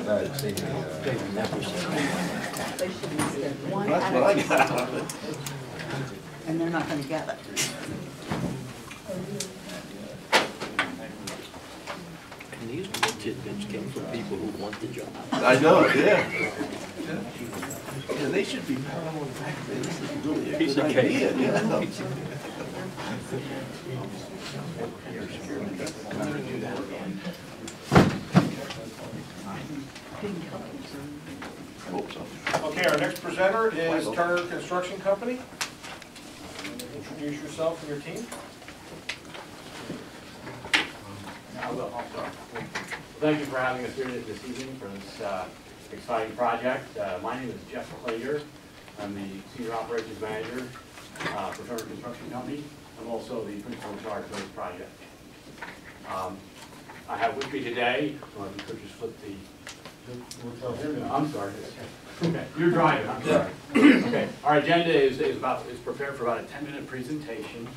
I'd seen They've never seen it. They should spend one That's what I got out attitude, of it. and they're not gonna get it. And these little tidbits came from people who want the job. I know, yeah. Yeah, they should be proud of the fact that this is really a Piece good of cake. idea, yeah. Hope so. Okay, our next presenter is Turner Construction Company. Introduce yourself and your team. I will, I'll start. Thank you for having us here this evening for this exciting project. My name is Jeff Klinger. I'm the Senior Operations Manager for Turner Construction Company. I'm also the principal in charge of this project. I have with me today, well, if you could just flip the, I'm sorry. Okay, you're driving, I'm sorry. Okay, our agenda is prepared for about a 10-minute presentation,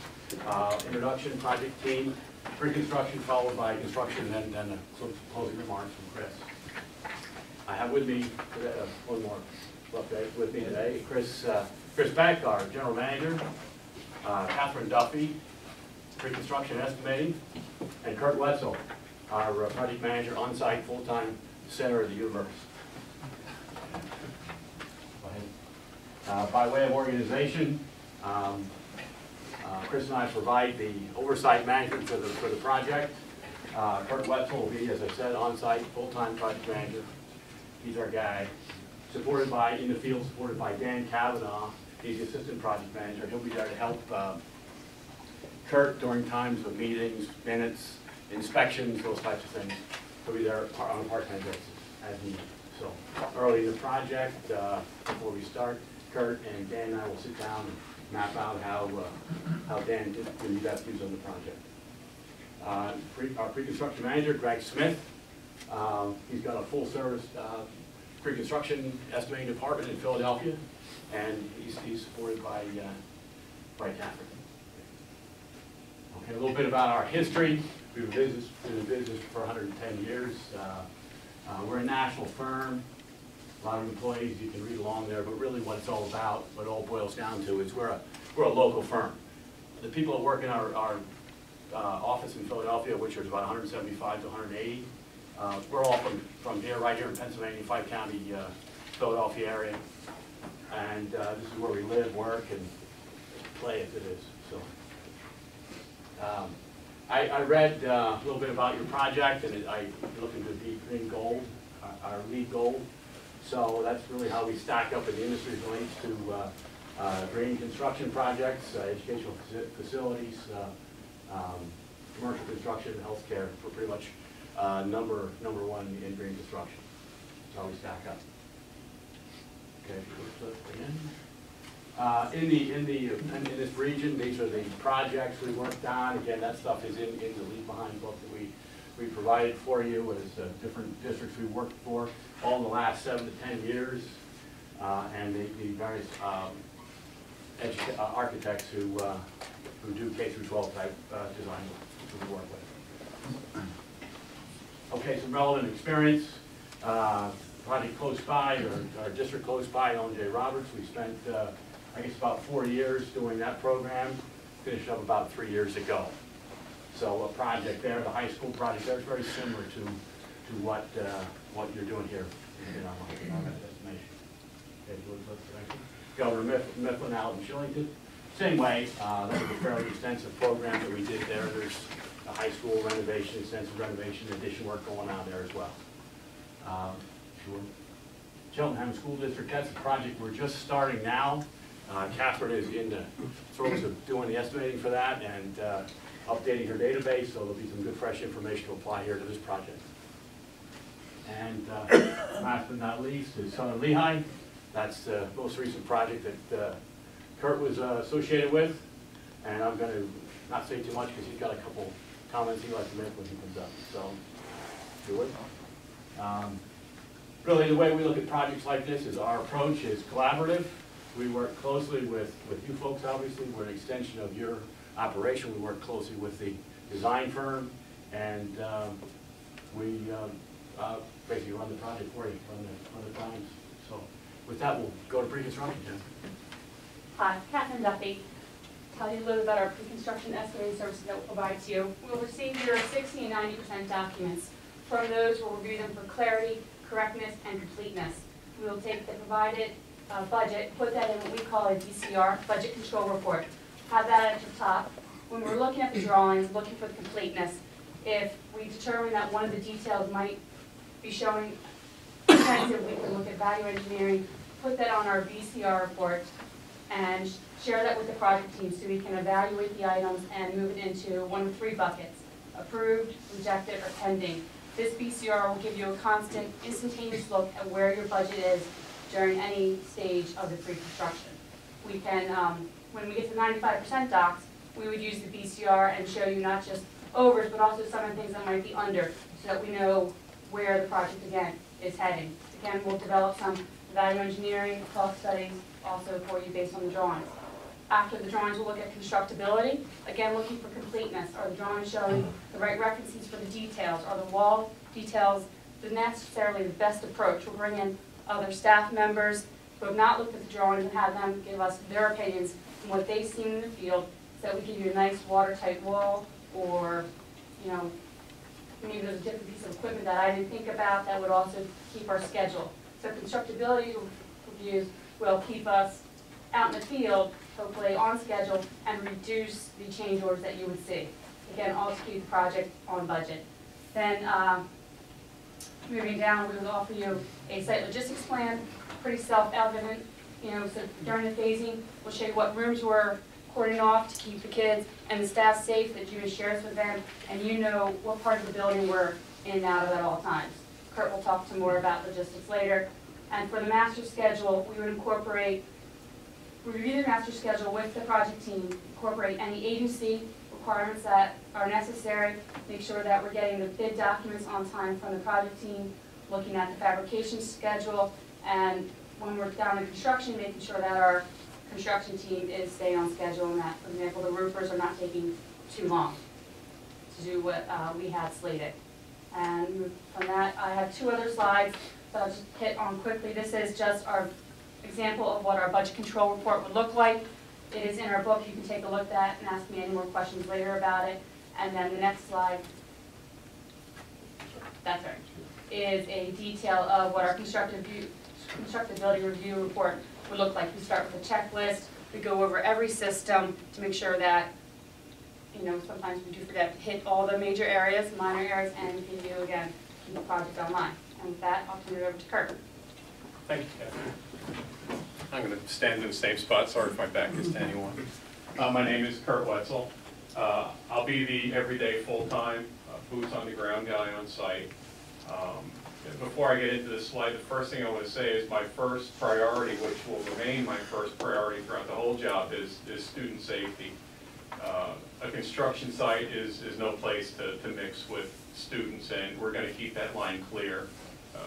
introduction, project team, pre-construction followed by construction, and then some closing remarks from Chris. I have with me today, one more update with me today, Chris Beck, our general manager, Catherine Duffy, pre-construction estimating, and Kurt Wetzel, our project manager on-site full-time center of the universe. By way of organization, Chris and I provide the oversight management for the project. Kurt Wetzel will be, as I said, on-site full-time project manager. He's our guy. Supported by, in the field, supported by Dan Kavanaugh. He's the assistant project manager. He'll be there to help Kurt during times of meetings, minutes, inspections, those types of things. He'll be there on a part-time basis as needed. So early in the project, before we start, Kurt and Dan and I will sit down and map out how Dan did the best use on the project. Our pre-construction manager, Greg Smith, he's got a full-service pre-construction estimating department in Philadelphia, and he's supported by Catherine. Okay, a little bit about our history. We've been in business for 110 years. We're a national firm. A lot of employees, you can read along there, but really what it's all about, what it all boils down to is we're a local firm. The people that work in our office in Philadelphia, which is about 175 to 180, we're all from here, right here in Pennsylvania, 5-county Philadelphia area. And this is where we live, work, and play as it is. So, I read a little bit about your project, and you're looking to be green gold, our lead gold. So that's really how we stack up in the industry as relates to green construction projects, educational facilities, commercial construction, healthcare, for pretty much number one in green construction. That's how we stack up. Okay, if you could flip again. In this region, these are the projects we worked on. Again, that stuff is in the Leave Behind book that we provided for you as different districts we worked for all in the last 7 to 10 years, and the various architects who do K-12 type design that we work with. Okay, some relevant experience. Project close by, or our district close by, Ellen J. Roberts. We spent, I guess, about 4 years doing that program. Finished up about 3 years ago. So a project there, the high school project there, is very similar to what you're doing here in our estimation. Okay, Governor Mifflin out in Shillington. Same way, that was a fairly extensive program that we did there. There's a high school renovation, extensive renovation, addition work going on there as well. Cheltenham School District, that's a project we're just starting now. Catherine is in the throes of doing the estimating for that and updating her database, so there'll be some good fresh information to apply here to this project. And last but not least is Southern Lehigh. That's the most recent project that Kurt was associated with, and I'm going to not say too much because he's got a couple comments he'd like to make when he comes up. So, do it. Really, the way we look at projects like this is our approach is collaborative. We work closely with you folks, obviously. We're an extension of your operation. We work closely with the design firm, and we basically run the project for you, run the drawings. So with that, we'll go to pre-construction, Jen. Hi, Catherine Duffy. Tell you a little about our pre-construction estimating services that we'll provide to you. We'll receive your 60 and 90% documents. From those, we'll review them for clarity, correctness, and completeness. We will take the provided budget, put that in what we call a DCR, Budget Control Report. Have that at the top. When we're looking at the drawings, looking for the completeness, if we determine that one of the details might be showing expensive, we can look at value engineering, put that on our VCR report, and share that with the project team so we can evaluate the items and move it into one of three buckets: approved, rejected, or pending. This VCR will give you a constant, instantaneous look at where your budget is during any stage of the pre-construction. We can, when we get to 95% docs, we would use the VCR and show you not just overs, but also some of the things that might be under, so that we know where the project, again, is heading. Again, we'll develop some value engineering, cost studies, also for you based on the drawings. After the drawings, we'll look at constructability. Again, looking for completeness. Are the drawings showing the right references for the details? Are the wall details necessarily the best approach? We'll bring in other staff members who have not looked at the drawings and have them give us their opinions on what they've seen in the field, so that we give you a nice watertight wall, or, you know, maybe there's a different piece of equipment that I didn't think about that would also keep our schedule. So constructability reviews will keep us out in the field, hopefully on schedule, and reduce the change orders that you would see. Again, all to keep the project on budget. Then moving down, we will offer you a site logistics plan, pretty self-evident. You know, so during the phasing, we'll show you what rooms we're cording off to keep the kids and the staff safe, that you shares with them, and you know what part of the building we're in and out of at all times. Kurt will talk some more about logistics later. And for the master schedule, we would review the master schedule with the project team, incorporate any agency requirements that are necessary, make sure that we're getting the bid documents on time from the project team, looking at the fabrication schedule, and when we're down in construction, making sure that our construction team is staying on schedule, and that, for example, the roofers are not taking too long to do what we had slated. And from that, I have two other slides that I'll just hit on quickly. This is just our example of what our budget control report would look like. It is in our book. You can take a look at and ask me any more questions later about it. And then the next slide, that's right, is a detail of what our constructability review report would look like. We start with a checklist. We go over every system to make sure that, you know, sometimes we do forget to hit all the major areas, minor areas, and give you, again, keep the project online. And with that, I'll turn it over to Kurt. Thank you, Catherine. I'm going to stand in the same spot. Sorry if my back is to anyone. My name is Kurt Wetzel. I'll be the everyday full-time boots on the ground guy on site. Before I get into this slide, the first thing I want to say is my first priority, which will remain my first priority throughout the whole job, is student safety. A construction site is no place to mix with students, and we're going to keep that line clear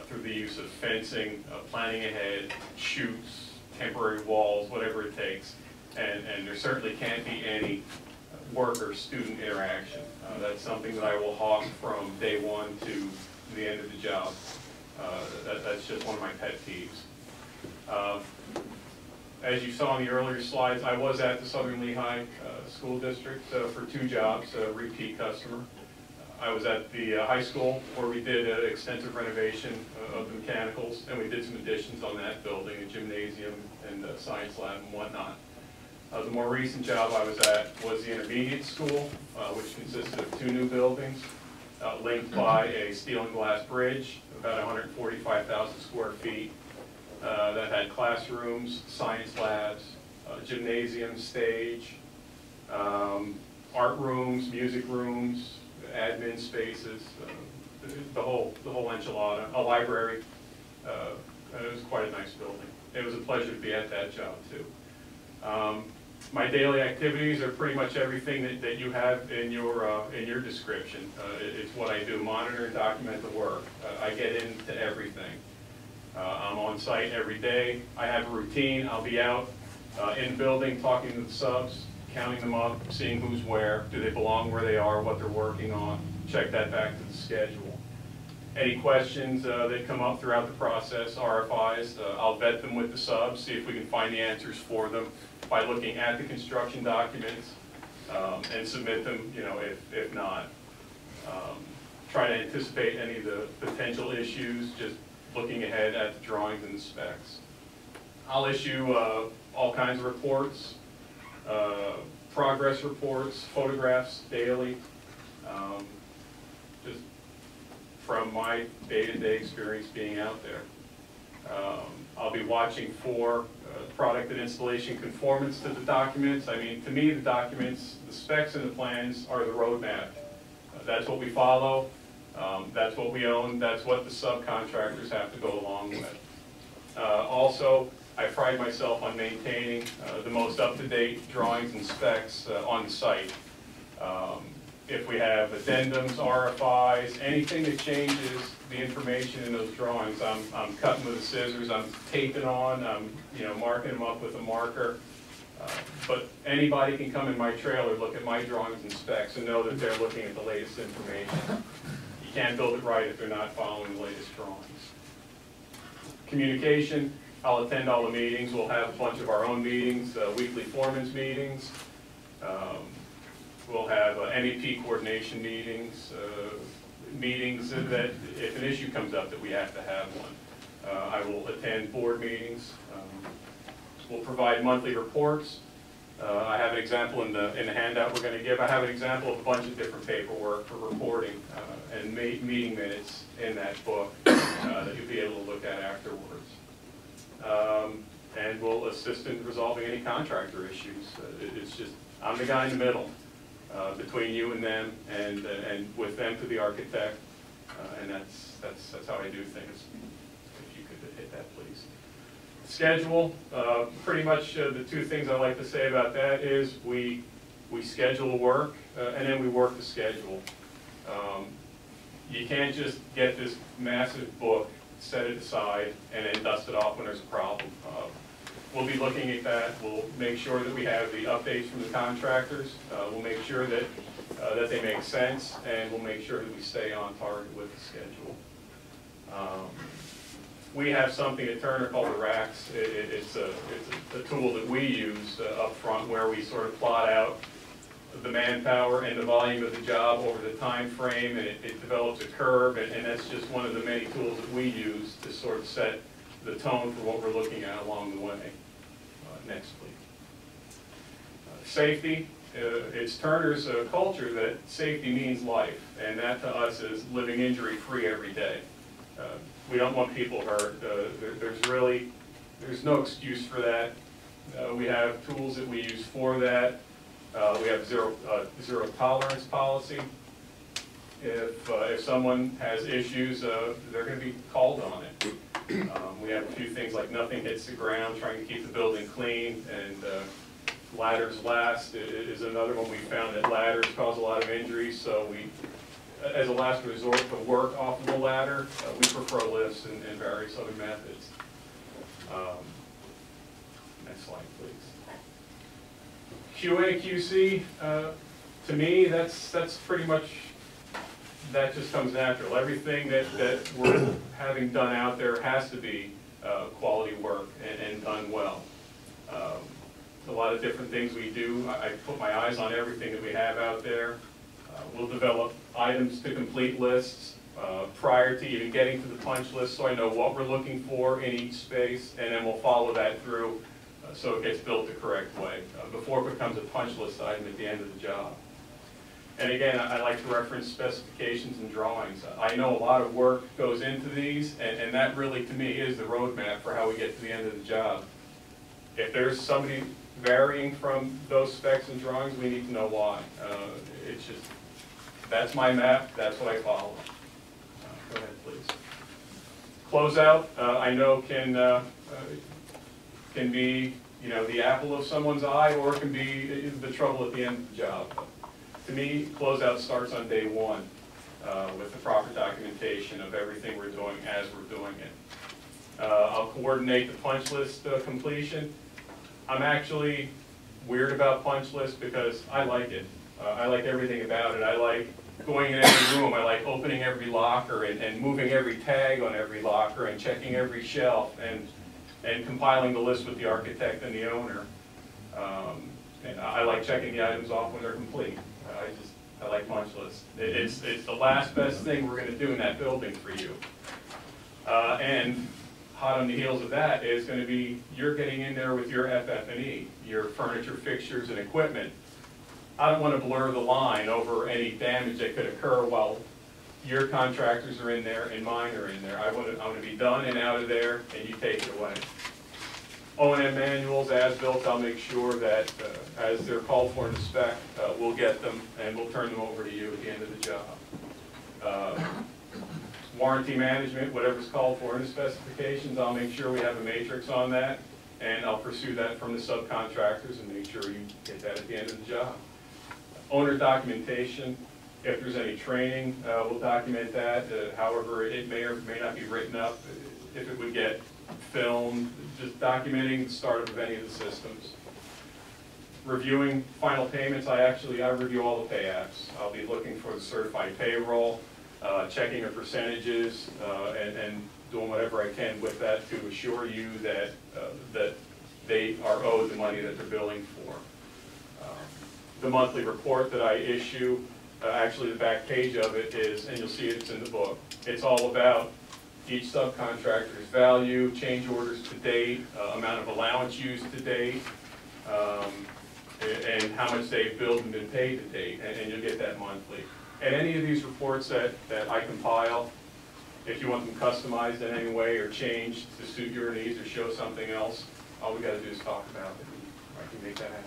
through the use of fencing, planning ahead, chutes, temporary walls, whatever it takes. And there certainly can't be any worker-student interaction. That's something that I will hawk from day one to the end of the job. That's just one of my pet peeves. As you saw in the earlier slides, I was at the Southern Lehigh School District for 2 jobs, a repeat customer. I was at the high school where we did an extensive renovation of the mechanicals, and we did some additions on that building, a gymnasium and a science lab and whatnot. The more recent job I was at was the intermediate school, which consisted of 2 new buildings, linked by a steel and glass bridge, about 145,000 square feet, that had classrooms, science labs, gymnasium, stage, art rooms, music rooms, admin spaces, the whole enchilada, a library. It was quite a nice building. It was a pleasure to be at that job too. My daily activities are pretty much everything that you have in your description. It's what I do: monitor and document the work. I get into everything. I'm on site every day. I have a routine. I'll be out in the building talking to the subs, counting them up, seeing who's where, do they belong where they are, what they're working on, check that back to the schedule. Any questions that come up throughout the process, RFIs, I'll vet them with the subs, see if we can find the answers for them by looking at the construction documents, and submit them, if not. Try to anticipate any of the potential issues, just looking ahead at the drawings and the specs. I'll issue all kinds of reports, progress reports, photographs daily, just from my day-to-day experience being out there. I'll be watching for product and installation conformance to the documents. I mean, to me, the documents, the specs and the plans are the roadmap. That's what we follow. That's what we own. That's what the subcontractors have to go along with. Also, I pride myself on maintaining the most up-to-date drawings and specs on the site. If we have addendums, RFIs, anything that changes the information in those drawings, I'm cutting with the scissors, I'm taping on, I'm marking them up with a marker. But anybody can come in my trailer, look at my drawings and specs, and know that they're looking at the latest information. You can't build it right if they're not following the latest drawings. Communication, I'll attend all the meetings. We'll have a bunch of our own meetings, weekly foreman's meetings. We'll have MEP coordination meetings, meetings that if an issue comes up that we have to have one. I will attend board meetings. We'll provide monthly reports. I have an example in the handout we're going to give. I have an example of a bunch of different paperwork for reporting and meeting minutes in that book that you'll be able to look at afterwards. And we'll assist in resolving any contractor issues. It's just, I'm the guy in the middle between you and them, and with them to the architect, and that's how I do things. If you could hit that, please. Schedule, pretty much the two things I like to say about that is we schedule work and then we work the schedule. You can't just get this massive book, set it aside, and then dust it off when there's a problem. We'll be looking at that. We'll make sure that we have the updates from the contractors. We'll make sure that they make sense, and we'll make sure that we stay on target with the schedule. We have something at Turner called the racks. It's a tool that we use up front where we sort of plot out the manpower and the volume of the job over the time frame, and it develops a curve, and that's just one of the many tools that we use to sort of set the tone for what we're looking at along the way. Next, please. Safety. It's Turner's culture that safety means life, and that to us is living injury-free every day. We don't want people hurt. There's no excuse for that. We have tools that we use for that. We have zero tolerance policy. If someone has issues, they're going to be called on it. We have a few things like nothing hits the ground, trying to keep the building clean, and ladders last is another one. We found that ladders cause a lot of injuries, so we, as a last resort to work off of the ladder, we prefer lifts and various other methods. Next slide, please. QA, QC, to me, that's pretty much, that just comes natural. Everything that we're having done out there has to be quality work and done well. A lot of different things we do. I put my eyes on everything that we have out there. We'll develop items to complete lists prior to even getting to the punch list, so I know what we're looking for in each space, and then we'll follow that through so it gets built the correct way before it becomes a punch list item at the end of the job. And again, I like to reference specifications and drawings. I know a lot of work goes into these, and that really, to me, is the roadmap for how we get to the end of the job. If there's somebody varying from those specs and drawings, we need to know why. It's just, that's my map, that's what I follow. Go ahead, please. Closeout, I know can be, the apple of someone's eye, or it can be the trouble at the end of the job. To me, closeout starts on day one with the proper documentation of everything we're doing as we're doing it. I'll coordinate the punch list completion. I'm actually weird about punch lists because I like it. I like everything about it. I like going in every room. I like opening every locker and moving every tag on every locker and checking every shelf and compiling the list with the architect and the owner. And I like checking the items off when they're complete. I like punch lists. It's the last best thing we're going to do in that building for you. And hot on the heels of that is going to be you're getting in there with your FF&E, your furniture, fixtures, and equipment. I don't want to blur the line over any damage that could occur while your contractors are in there and mine are in there. I want to be done and out of there, and you take it away. O&M manuals, as-built, I'll make sure that as they're called for in the spec, we'll get them and we'll turn them over to you at the end of the job. Warranty management, whatever's called for in the specifications, I'll make sure we have a matrix on that, and I'll pursue that from the subcontractors and make sure you get that at the end of the job. Owner documentation, if there's any training, we'll document that. However, it may or may not be written up. If it would get filmed, just documenting the startup of any of the systems. Reviewing final payments, I review all the pay apps. I'll be looking for the certified payroll, checking the percentages, and doing whatever I can with that to assure you that that they are owed the money that they're billing for. The monthly report that I issue, actually the back page of it is, and you'll see it's in the book, it's all about each subcontractor's value, change orders to date, amount of allowance used to date, and how much they've billed and been paid to date, and you'll get that monthly. And any of these reports that I compile, if you want them customized in any way or changed to suit your needs or show something else, all we got to do is talk about it. I can make that happen.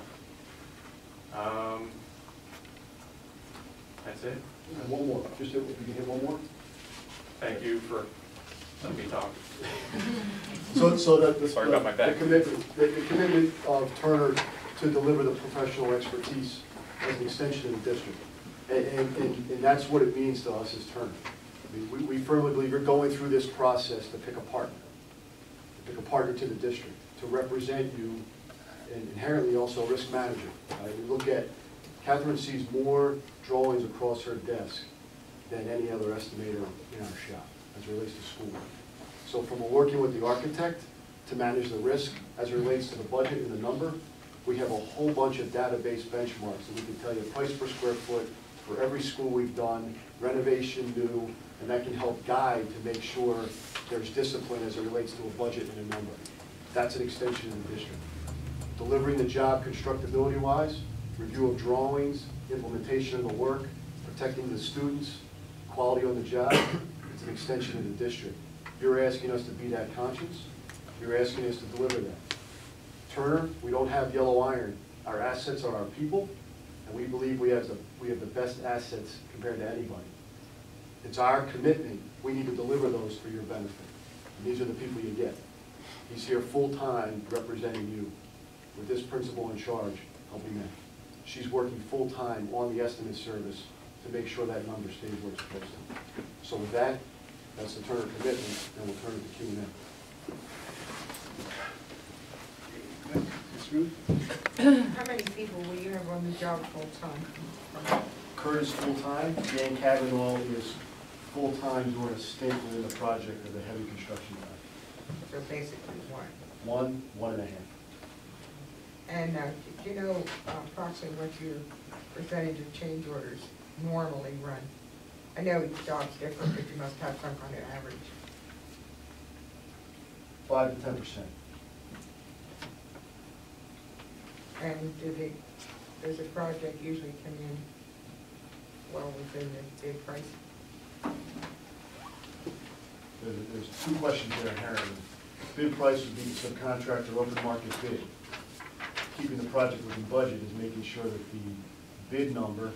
That's it. And one more, just if you can hit one more. Thank you for letting me talk. So that Sorry about my back. the commitment of Turner to deliver the professional expertise as an extension of the district. And that's what it means to us as Turner. I mean, we firmly believe you're going through this process to pick a partner to the district, to represent you, and inherently also a risk manager. We look at, Catherine sees more drawings across her desk than any other estimator in our shop as it relates to schoolwork. So from working with the architect to manage the risk as it relates to the budget and the number, we have a whole bunch of database benchmarks that we can tell you price per square foot for every school we've done, renovation, new, and that can help guide to make sure there's discipline as it relates to a budget and a number. That's an extension of the district. Delivering the job constructability-wise, review of drawings, implementation of the work, protecting the students, quality on the job, it's an extension of the district. You're asking us to be that conscience. You're asking us to deliver that. Turner, we don't have yellow iron. Our assets are our people, and we believe we have the best assets compared to anybody. It's our commitment. We need to deliver those for your benefit. And these are the people you get. He's here full-time representing you with this principal in charge helping them. She's working full-time on the estimate service to make sure that number stays where it's supposed to. So with that, that's the Turner commitment, and we'll turn it to Q&A. How many people will you have on the job full-time? Kurt is full-time. Dan Cavanaugh is full-time doing a stint within the project of the heavy construction guy. So basically one. One and a half. And do you know approximately what your percentage of change orders normally run? I know each job's different, but you must have some kind of average. 5 to 10%. And does a project usually come in well within the bid price? There's two questions there inherently. Bid price would be the subcontractor open market bid. Keeping the project within budget is making sure that the bid number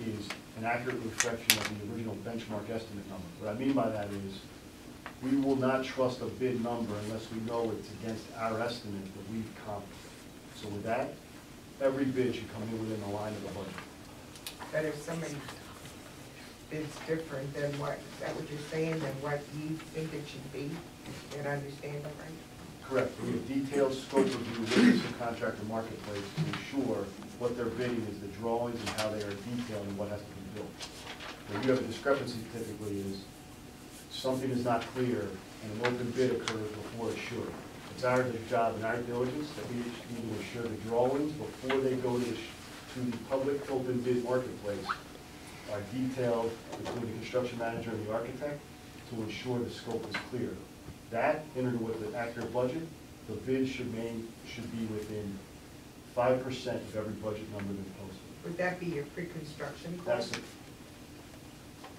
is an accurate reflection of the original benchmark estimate number. What I mean by that is, we will not trust a bid number unless we know it's against our estimate that we've comped. So with that, every bid should come in within the line of the budget. But if somebody bids different than what, is that what you're saying, than what you think it should be? Did I understand that right? Correct. We have detailed scope review with the subcontractor marketplace to ensure what they're bidding is the drawings and how they are detailed and what has to be built. Where you have a discrepancy typically is something is not clear and an open bid occurs before it should. It's our job and our diligence that we need to ensure the drawings before they go to the public open bid marketplace are detailed between the construction manager and the architect to ensure the scope is clear. That, entered with an accurate budget, the bid should be within 5% of every budget number that's posted. Would that be your pre-construction cost?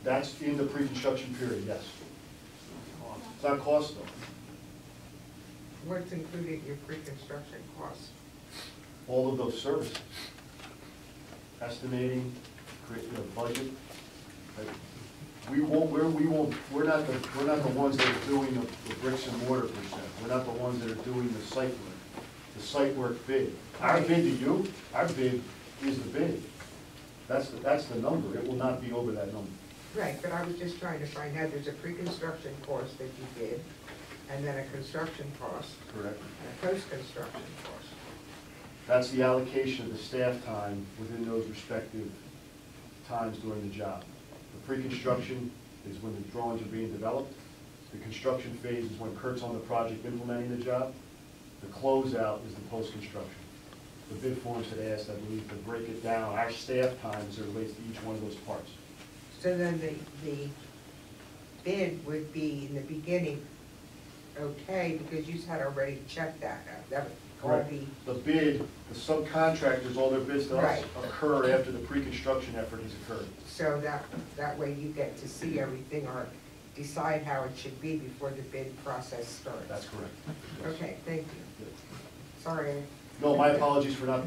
That's in the pre-construction period, yes. It's not cost though. What's included in your pre-construction costs? All of those services. Estimating, budget. We're not the ones that are doing the bricks and mortar per se. We're not the ones that are doing the site work. The site work bid. Our bid to you, our bid is the bid. That's the number. It will not be over that number. Right, but I was just trying to find out, there's a pre-construction cost that you did, and then a construction cost, Correct. and a post-construction cost. That's the allocation of the staff time within those respective times during the job. The pre-construction is when the drawings are being developed. The construction phase is when Kurt's on the project implementing the job. The closeout is the post-construction. The bid forms had asked, I believe, to break it down, our staff time as it relates to each one of those parts. So then the bid would be in the beginning okay, because you had already checked that out. That would all Correct. be, The bid, the subcontractors, all their bids to us Right. occur after the pre-construction effort has occurred. so that way you get to see everything or decide how it should be before the bid process starts. That's correct. Okay, thank you. Sorry. No, my apologies for not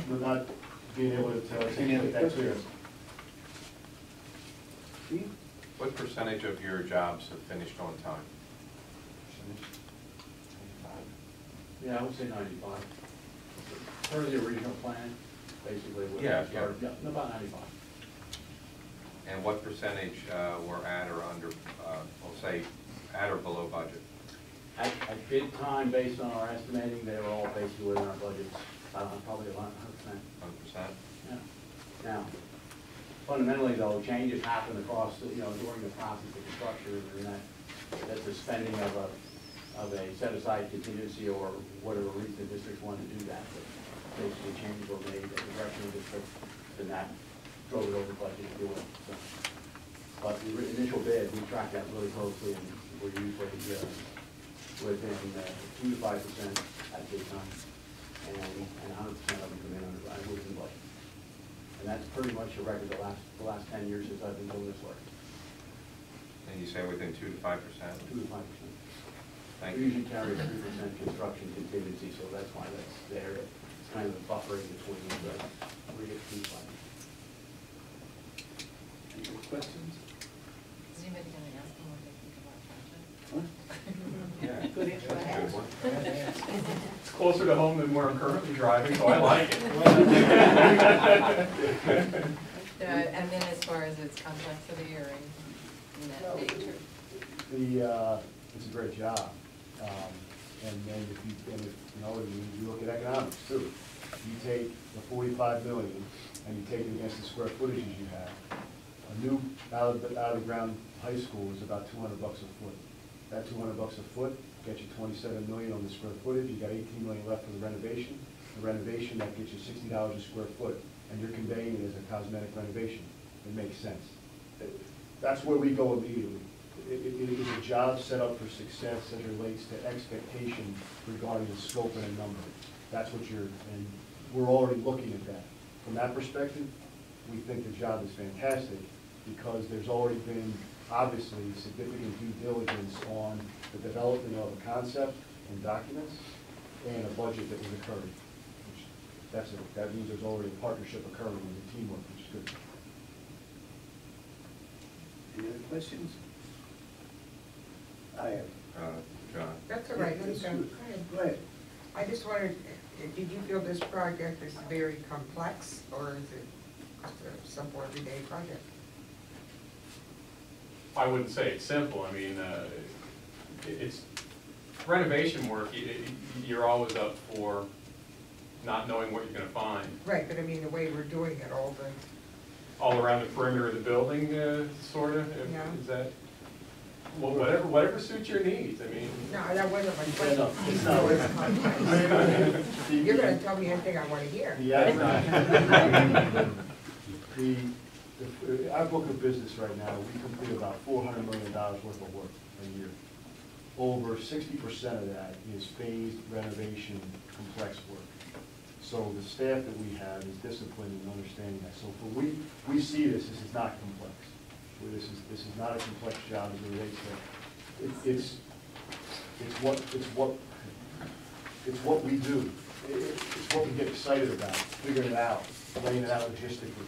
being able to articulate that clear. What percentage of your jobs have finished on time? Yeah, I would say 95. Per the original plan, basically. when Yeah, we started. Yeah, about 95. And what percentage were at or under, we'll say, at or below budget? At bid time, based on our estimating, they were all basically within our budgets, probably 100%. 100%? Yeah. Now, fundamentally though, changes happen across, during the process of construction, and that's the spending of a set-aside contingency or whatever reason the districts wanted to do that. But basically, changes were made at the direction of the district, and that drove it over budget to do it. So, but the initial bid, we tracked that really closely, and we're usually within 2 to 5% at bid time, and 100% of them come in within budget. And that's pretty much a record the last 10 years since I've been doing this work. And you say within 2 to 5%? 2 to 5%. Thank We you. usually carry a 3% construction contingency, so that's why that's there. It's kind of a buffer in between the 3 to 5. Any more questions? Is anybody gonna ask them what they think about project? Yeah. Good answer. That's a good one. It's closer to home than where I'm currently driving, so I like it. And then as far as its complexity or in that nature? It's a great job. And then if you look at economics too. You take the 45 million and you take it against the square footages you have. A new out of the ground high school is about $200 a foot. That $200 a foot gets you 27 million on the square footage. You got 18 million left for the renovation. The renovation, that gets you $60 a square foot, and you're conveying it as a cosmetic renovation. It makes sense. That's where we go immediately. It is a job set up for success as it relates to expectation regarding the scope and a number. That's what and we're already looking at that. From that perspective, we think the job is fantastic because there's already been, obviously, significant due diligence on the development of a concept and documents and a budget that was occurring. That means there's already a partnership occurring with the teamwork, which is good. Any other questions? I have. John? That's all right, let me go. Go ahead. I just wondered, did you feel this project is very complex, or is it just a simple everyday project? I wouldn't say it's simple. I mean, it's renovation work. You're always up for not knowing what you're going to find. Right, but I mean, the way we're doing it, all all around the perimeter of the building, sort of? Yeah. Is that, well, whatever suits your needs, I mean. No, that wasn't my Yeah, question. no, it's not. You're gonna tell me anything I wanna hear. Our book of business right now, we complete about $400 million worth of work a year. Over 60% of that is phased renovation, complex work. So the staff that we have is disciplined in understanding that. So for we see this is not complex. This is not a complex job as it relates to, it's what we do. It's what we get excited about, figuring it out, laying it out logistically,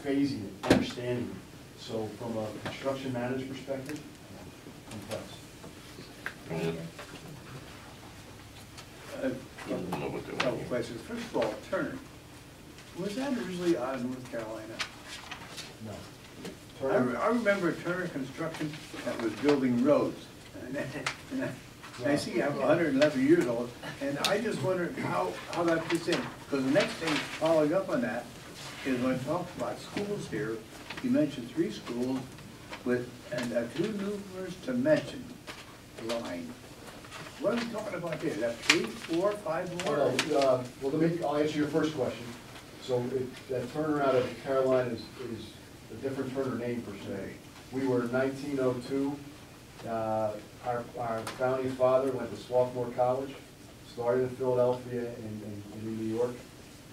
phasing it, understanding it. So from a construction manager's perspective, complex. Couple questions. First of all, Turner, was that originally out of North Carolina? No. I remember Turner Construction that was building roads. And I see I'm 111 years old, and I just wondered how that fits in. Because the next thing following up on that is when I talked about schools here, you mentioned 3 schools with, and 2 new words to mention, line. What are we talking about here? Is that 3, 4, 5 more? Well, I'll answer your first question. So that Turner out of Carolina is a different Turner name per se. We were in 1902. Our founding father went to Swarthmore College, started in Philadelphia and in New York,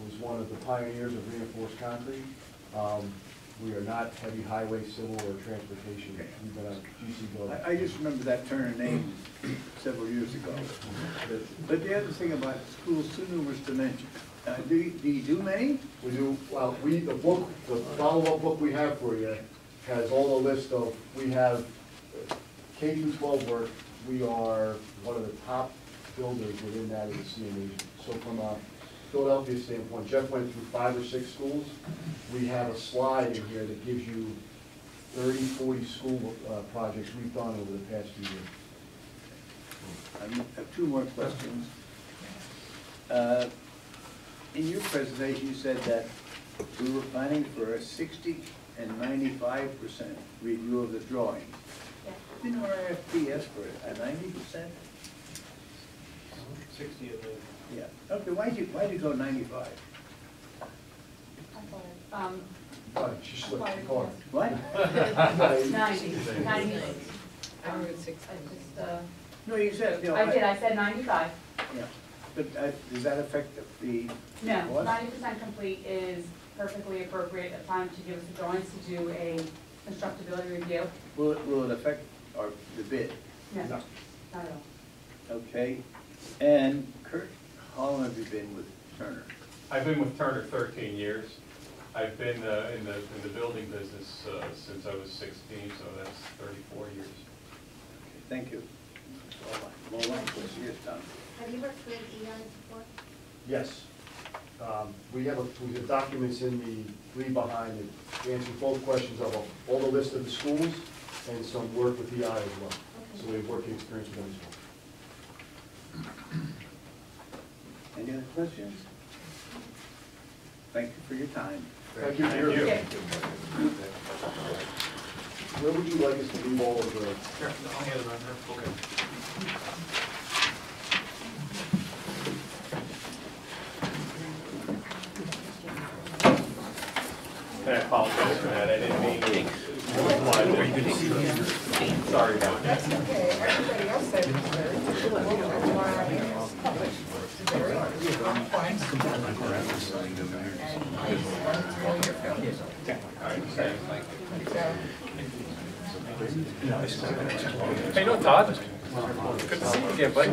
was one of the pioneers of reinforced concrete. We are not heavy highway, civil, or transportation. We've been a GC building. I just remember that Turner name several years ago. But the other thing about schools, too numerous to mention. Do you do many? We do, well, the follow-up book we have for you has all the list of, we have K through 12 work. We are one of the top builders within that in the CME. So from a Philadelphia standpoint, Jeff went through 5 or 6 schools. We have a slide in here that gives you 30, 40 school projects we've done over the past few years. I have 2 more questions. In your presentation, you said that we were planning for a 60 and 95% review of the drawings. Didn't our RFP ask for a 90%? 60 of the. Yeah. Okay, why'd you go 95? She slipped the card. What? 90. I wrote 16. No, you said, I said 95. Yeah, but does that affect the? No, what? 90% complete is perfectly appropriate time to give us the drawings to do a constructability review. Will it affect the bid? No, No. not at all. Okay, and Kurt, how long have you been with Turner? I've been with Turner 13 years. I've been in the building business since I was 16, so that's 34 years. Okay, thank you. Well, my question is done. Have you worked with Eon before? Yes. We have documents in the leave behind that answer both questions of all the list of the schools and some work with EI as well. Okay. So we have working experience with them as well. Any other questions? Thank you for your time. Thank you for your. Where would you like us to leave all of the? I'll hand it on there. Okay. And I apologize for that, I didn't mean to. Sorry about that. That's okay, everybody else said it was very difficult, that's why I asked. It's very complex. And I want to know your feelings. Hey, no, Todd. Good to see you again, buddy.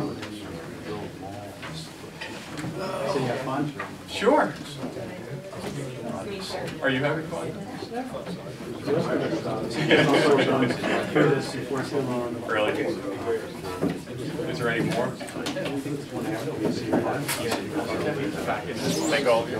Sure. Are you having fun? Really? Is there any more? Thank all of you.